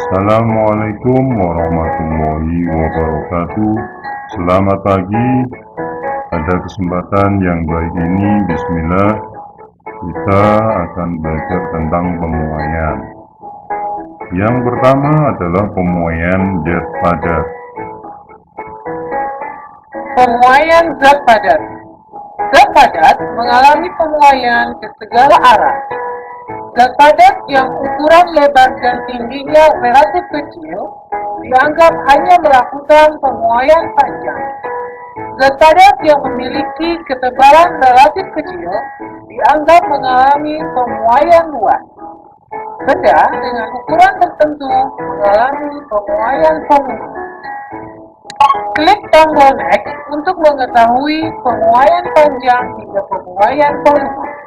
Assalamualaikum warahmatullahi wabarakatuh. Selamat pagi. Pada kesempatan yang baik ini, bismillah, kita akan belajar tentang pemuaian. Yang pertama adalah pemuaian zat padat. Pemuaian zat padat. Zat padat mengalami pemuaian ke segala arah. Zat padat yang ukuran lebar dan tingginya relatif kecil dianggap hanya melakukan pemuaian panjang. Zat padat yang memiliki ketebalan relatif kecil dianggap mengalami pemuaian luas. Benda dengan ukuran tertentu mengalami pemuaian volume. Klik tombol next untuk mengetahui pemuaian panjang hingga pemuaian volume.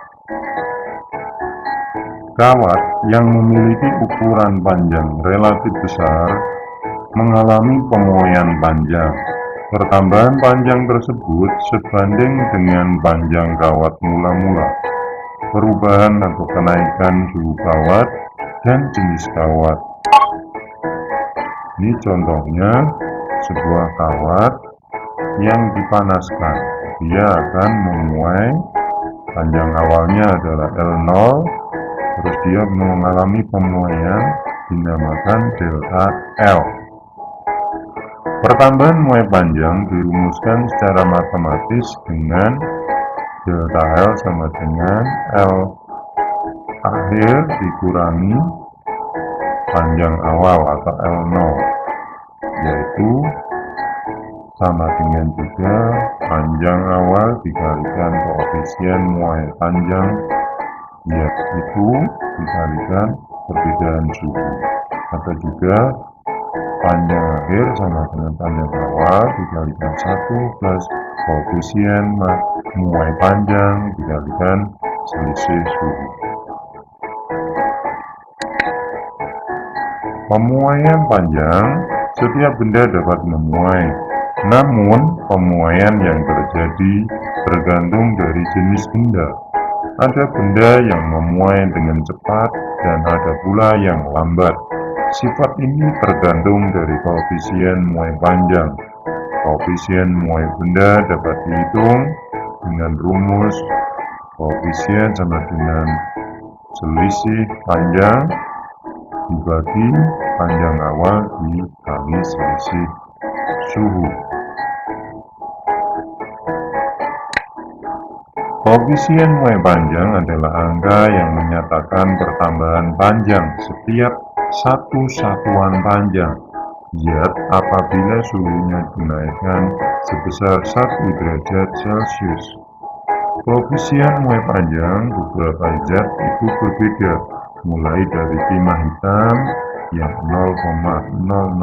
Kawat yang memiliki ukuran panjang relatif besar mengalami pemuaian panjang. Pertambahan panjang tersebut sebanding dengan panjang kawat mula-mula. Perubahan atau kenaikan suhu kawat dan jenis kawat. Ini contohnya sebuah kawat yang dipanaskan. Dia akan memuai, panjang awalnya adalah L0, terus dia mengalami pemuaian dinamakan delta L. Pertambahan muai panjang dirumuskan secara matematis dengan delta L sama dengan L akhir dikurangi panjang awal atau L0, yaitu sama dengan juga panjang awal dikalikan koefisien muai panjang, yaitu dikalikan perbedaan suhu, atau juga panjang akhir sama dengan panjang awal dikalikan 1 plus koefisien muai panjang dikalikan selisih suhu. Pemuaian panjang, setiap benda dapat memuai, namun pemuaian yang terjadi tergantung dari jenis benda. Ada benda yang memuai dengan cepat dan ada pula yang lambat. Sifat ini tergantung dari koefisien muai panjang. Koefisien muai benda dapat dihitung dengan rumus koefisien sama dengan selisih panjang dibagi panjang awal dikali selisih suhu. Koefisien muai panjang adalah angka yang menyatakan pertambahan panjang setiap satu satuan panjang zat apabila suhunya dinaikkan sebesar 1 derajat Celcius. Koefisien muai panjang beberapa zat itu berbeda, mulai dari timah hitam yang 0,000029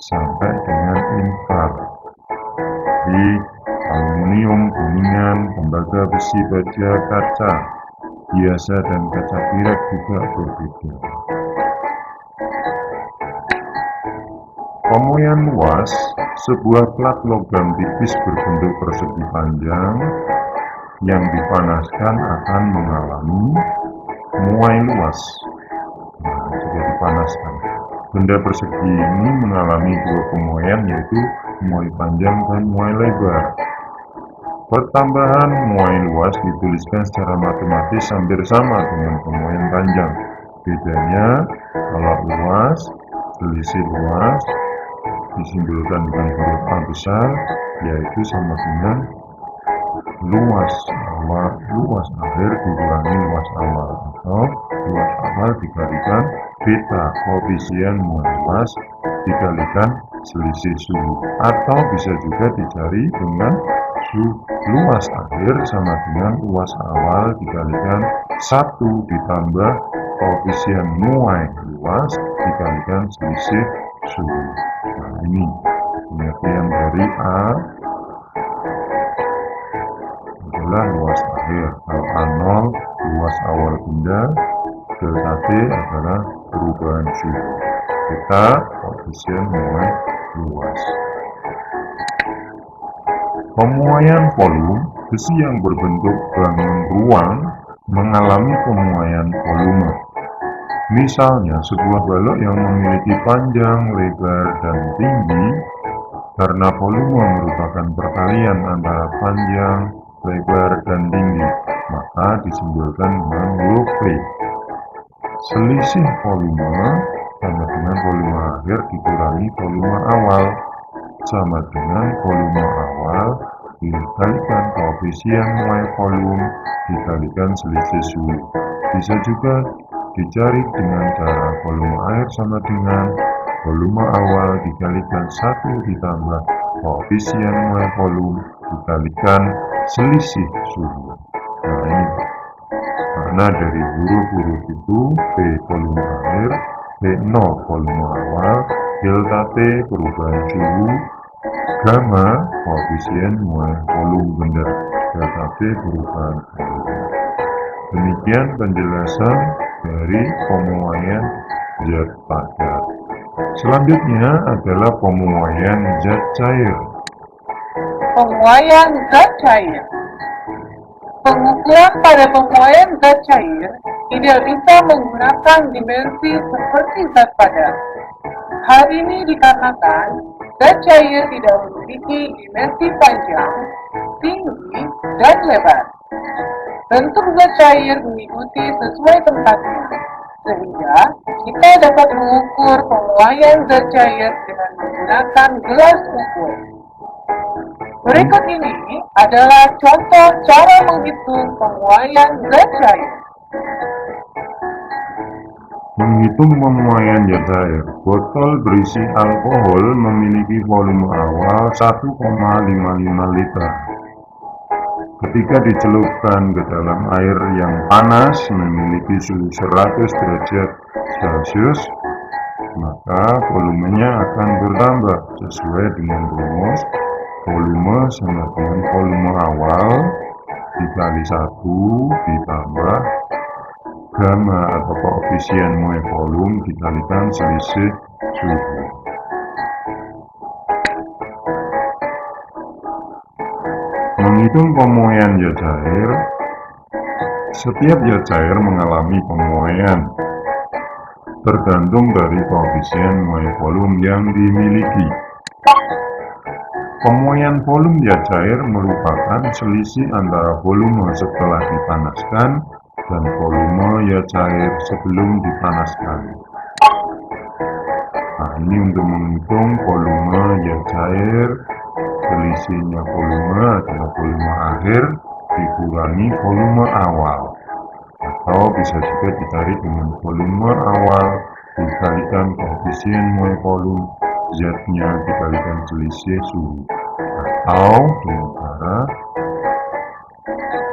sampai dengan infar. Di aluminium, kuningan, tembaga, besi, baja, kaca biasa dan kaca pirak juga berbeda. Pemuaian luas, sebuah plat logam tipis berbentuk persegi panjang yang dipanaskan akan mengalami muai luas. Jika dipanaskan, benda persegi ini mengalami dua pemuaian, yaitu muai panjang dan muai lebar. Pertambahan muai luas dituliskan secara matematis hampir sama dengan pemuaian panjang. Bedanya, kalau luas, selisih luas disimbolkan dengan huruf A besar, yaitu sama dengan luas akhir dikurangi luas awal, atau luas awal dikalikan beta koefisien muai luas dikalikan selisih suhu, atau bisa juga dicari dengan luas akhir sama dengan luas awal dikalikan 1 ditambah koefisien muai luas dikalikan selisih suhu. Nah, ini pengertian dari A adalah luas akhir. Kalau A0 luas awal benda, delta T adalah perubahan suhu, kita koefisien muai luas. Pemuaian volume, besi yang berbentuk bangun ruang mengalami pemuaian volume. Misalnya, sebuah balok yang memiliki panjang, lebar, dan tinggi, karena volume merupakan perkalian antara panjang, lebar, dan tinggi, maka disimbolkan dengan huruf V. Selisih volume sama dengan volume akhir dikurangi volume awal, sama dengan volume awal dikalikan koefisien muai volume dikalikan selisih suhu. Bisa juga dicari dengan cara volume air sama dengan volume awal dikalikan 1 ditambah koefisien muai volume dikalikan selisih suhu. Nah, ini karena dari huruf-huruf itu P volume air, P0 volume awal, delta T perubahan suhu, gamma koefisien muai volume benda, delta T perubahan volume. Demikian penjelasan dari pemuaian zat padat. Selanjutnya adalah pemuaian zat cair. Pemuaian zat cair. Pengukuran pada pemuaian zat cair tidak bisa menggunakan dimensi seperti zat padat. Hal ini dikarenakan zat cair tidak memiliki dimensi panjang, tinggi, dan lebar. Bentuk zat cair mengikuti sesuai tempatnya, sehingga kita dapat mengukur pemuaian zat cair dengan menggunakan gelas ukur. Berikut ini adalah contoh cara menghitung pemuaian zat cair. Menghitung pemuaian zat cair, botol berisi alkohol memiliki volume awal 1,55 liter. Ketika dicelupkan ke dalam air yang panas memiliki suhu 100 derajat Celcius, maka volumenya akan bertambah sesuai dengan rumus volume sama dengan volume awal dikali 1 ditambah gamma atau koefisien muai volume dikalikan selisih suhu. Menghitung pemuaian zat cair, setiap zat cair mengalami pemuaian tergantung dari koefisien muai volume yang dimiliki. Pemuaian volume zat cair merupakan selisih antara volume setelah dipanaskan dan volume zat cair sebelum dipanaskan. Nah, ini untuk menghitung volume zat cair, selisihnya volume adalah volume akhir dikurangi volume awal, atau bisa juga ditarik dengan volume awal dikalikan koefisien muai volume Z-nya dikalikan selisih suhu, atau dengan cara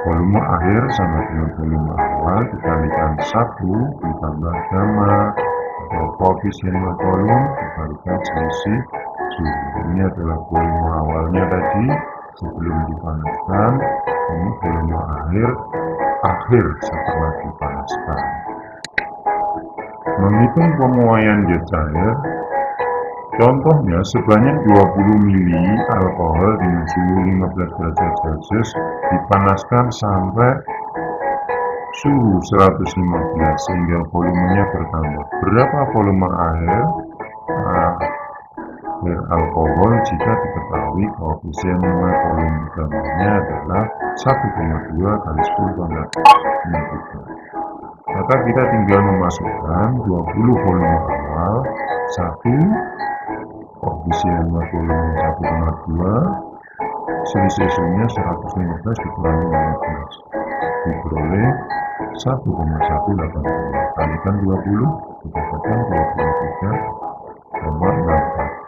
volume akhir sama dengan volume awal dikalikan 1 ditambah gamma atau koefisien muai volume dikalikan selisih suhu. Ini adalah volume awalnya tadi sebelum dipanaskan, ini volume akhir setelah dipanaskan. Menghitung pemuaian zat cair, contohnya sebanyak 20 ml alkohol dengan suhu 15 derajat Celcius dipanaskan sampai suhu 115 sehingga volumenya bertambah. Berapa volume air alkohol jika diketahui koefisien muai volume gammanya adalah 1,2 kali 10 pangkat 3. Maka kita tinggal memasukkan 20 volume awal, 1 koefisien muai volume 1,2, selisih suhunya 115 dikurangi 15 diperoleh 1,180, kalikan 20 didapatkan 23,64.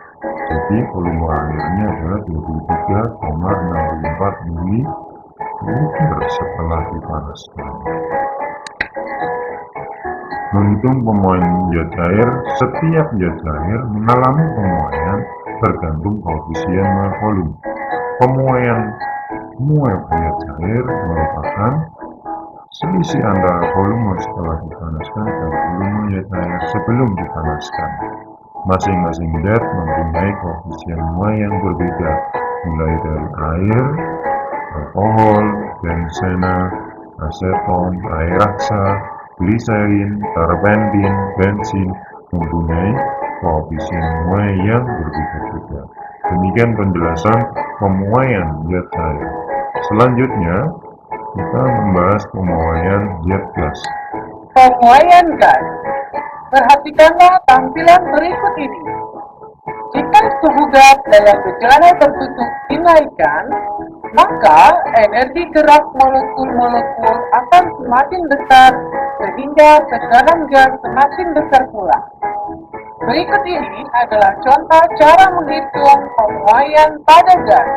Jadi volume airnya adalah 23,64 ml setelah dipanaskan. Menghitung pemuaian zat cair, setiap zat cair mengalami pemuaian tergantung koefisien muai volume. Pemuaian muai zat cair merupakan selisih antara volume setelah dipanaskan dan volume zat cair sebelum dipanaskan. Masing-masing zat mempunyai koefisien muai yang berbeda, mulai dari air, alkohol, benzena, aseton, air raksa, gliserin, terpentin, bensin mempunyai koefisien muai yang berbeda-beda. Demikian penjelasan pemuaian zat cair. Selanjutnya, kita membahas pemuaian zat gas. Pemuaian gas. Perhatikanlah tampilan berikut ini. Jika suhu gas dalam bejana tertutup dinaikkan, maka energi gerak molekul-molekul akan semakin besar sehingga tekanan gas semakin besar pula. Berikut ini adalah contoh cara menghitung pemuaian pada gas.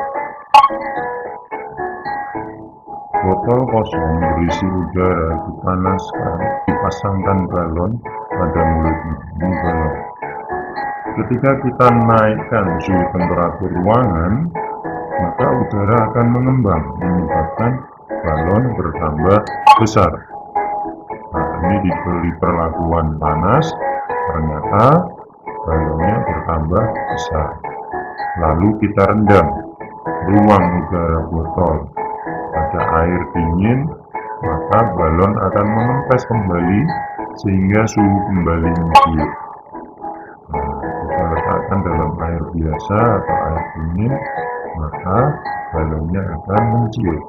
Botol kosong berisi udara dipanaskan, dipasangkan galon pada mulut galon. Ketika kita naikkan suhu temperatur ruangan, maka udara akan mengembang, menyebabkan balon bertambah besar. Nah, ini diberi perlakuan panas, ternyata balonnya bertambah besar. Lalu kita rendam ruang udara botol pada air dingin, maka balon akan mengempes kembali sehingga suhu kembali mencuat. Kita letakkan dalam air biasa atau air dingin, maka balonnya akan menciut.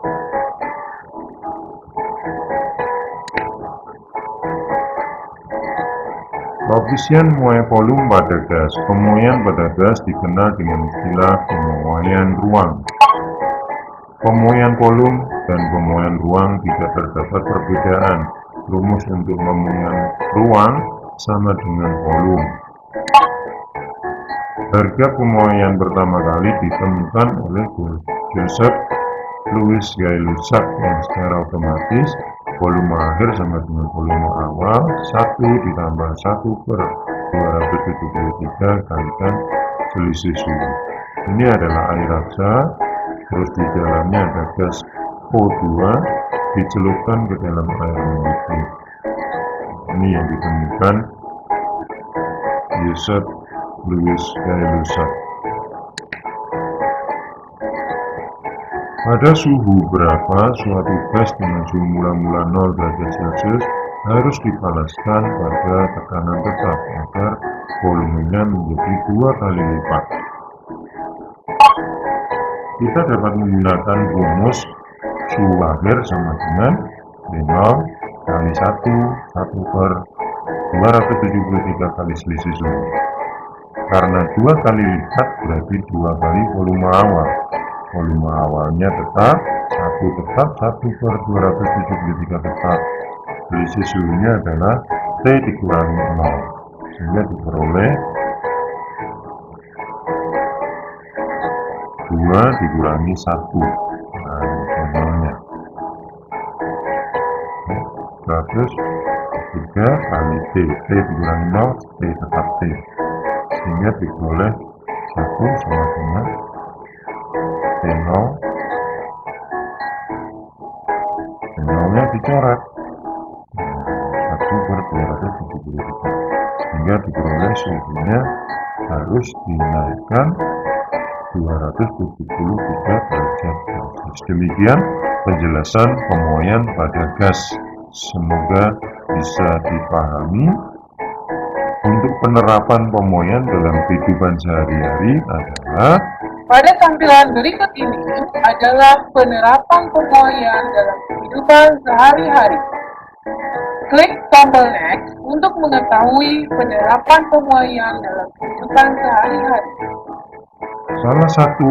Koefisien muai volume pada gas. Pemuaian pada gas dikenal dengan istilah pemuaian ruang. Pemuaian volume dan pemuaian ruang tidak terdapat perbedaan. Rumus untuk pemuaian ruang sama dengan volume. Harga pemuaian pertama kali ditemukan oleh Joseph Louis Gay-Lussac yang secara otomatis volume akhir sama dengan volume awal 1 ditambah 1/273 kalikan selisih suhu. Ini adalah air raksa, terus di dalamnya ada gas O2 dicelupkan ke dalam air mendidih. Ini yang ditemukan Joseph Louis Gay-Lussac. Pada suhu berapa suatu gas dengan suhu mula-mula 0 derajat Celcius harus dipanaskan pada tekanan tetap agar volumenya menjadi 2 kali lipat. Kita dapat menggunakan rumus suhu akhir sama dengan V0 kali 1/273 kali selisih suhu. Karena 2 kali lipat berarti 2 kali volume awal. Volume awalnya tetap 1/273 tetap. Selisih suhunya adalah T dikurangi 0, sehingga diperoleh 2 dikurangi 1. Nah, ini nolnya. 103 kali T. T dikurangi 0, T tetap T. Sehingga diperoleh 1 sama dengan T0. T0-nya dicoret 1/273, sehingga diperoleh suhunya harus dinaikkan 273 derajat Celcius. Demikian penjelasan pemuaian pada gas. Semoga bisa dipahami. Untuk penerapan pemuaian dalam kehidupan sehari-hari adalah Pada tampilan berikut ini adalah penerapan pemuaian dalam kehidupan sehari-hari. Klik tombol Next untuk mengetahui penerapan pemuaian dalam kehidupan sehari-hari. salah satu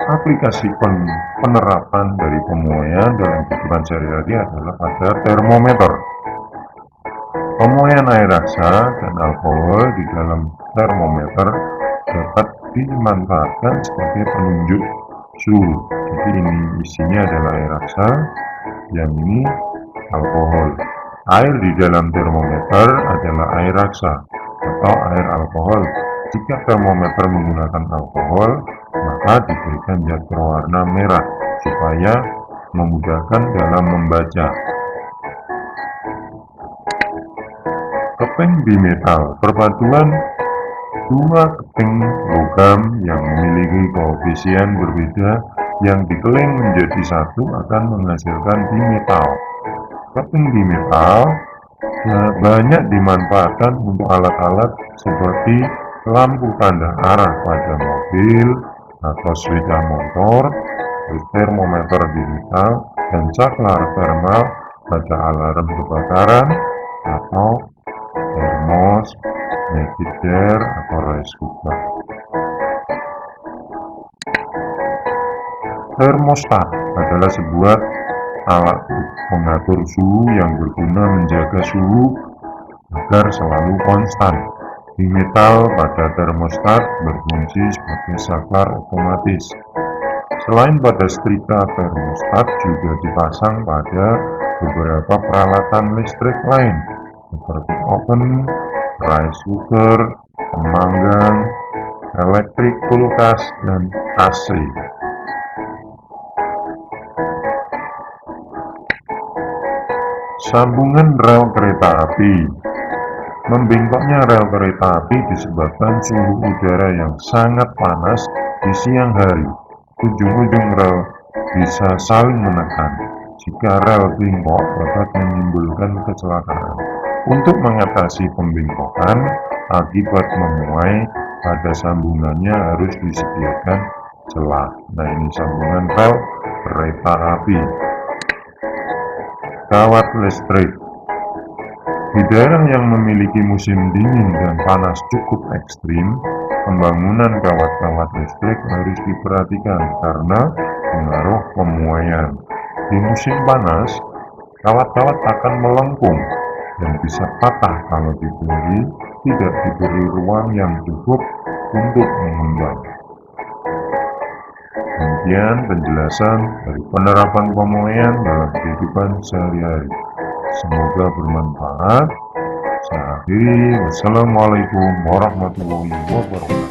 aplikasi penerapan dari pemuaian dalam kehidupan sehari-hari adalah pada termometer. Pemuaian air raksa dan alkohol di dalam termometer dapat dimanfaatkan sebagai penunjuk suhu. Jadi ini isinya adalah air raksa, yang ini alkohol. Air di dalam termometer adalah air raksa atau air alkohol. Jika termometer menggunakan alkohol, maka diberikan zat berwarna merah supaya memudahkan dalam membaca. Keping bimetal, perpaduan dua keping logam yang memiliki koefisien berbeda yang dikeling menjadi satu akan menghasilkan bimetal. Keping bimetal banyak dimanfaatkan untuk alat-alat seperti lampu tanda arah pada mobil atau sepeda motor, termometer digital, dan saklar thermal pada alarm kebakaran atau termos, Magic atau rice cooker. Termostat adalah sebuah alat pengatur suhu yang berguna menjaga suhu agar selalu konstan. Di metal pada termostat berfungsi sebagai saklar otomatis. Selain pada setrika, termostat juga dipasang pada beberapa peralatan listrik lain seperti oven, rice cooker, pemanggang, elektrik kulkas, dan AC. Sambungan rel kereta api. Membengkoknya rel kereta api disebabkan suhu udara yang sangat panas di siang hari. Ujung-ujung rel bisa saling menekan. Jika rel bengkok dapat menimbulkan kecelakaan. Untuk mengatasi pembengkokan akibat memuai pada sambungannya harus disediakan celah. Nah, ini sambungan rel kereta api. Kawat listrik. Di daerah yang memiliki musim dingin dan panas cukup ekstrim, pembangunan kawat-kawat listrik harus diperhatikan karena pengaruh pemuaian. Di musim panas, kawat-kawat akan melengkung dan bisa patah kalau tidak diberi ruang yang cukup untuk mengembang. Demikian penjelasan dari penerapan pemuaian dalam kehidupan sehari-hari. Semoga bermanfaat. Saya akhiri. Wassalamualaikum warahmatullahi wabarakatuh.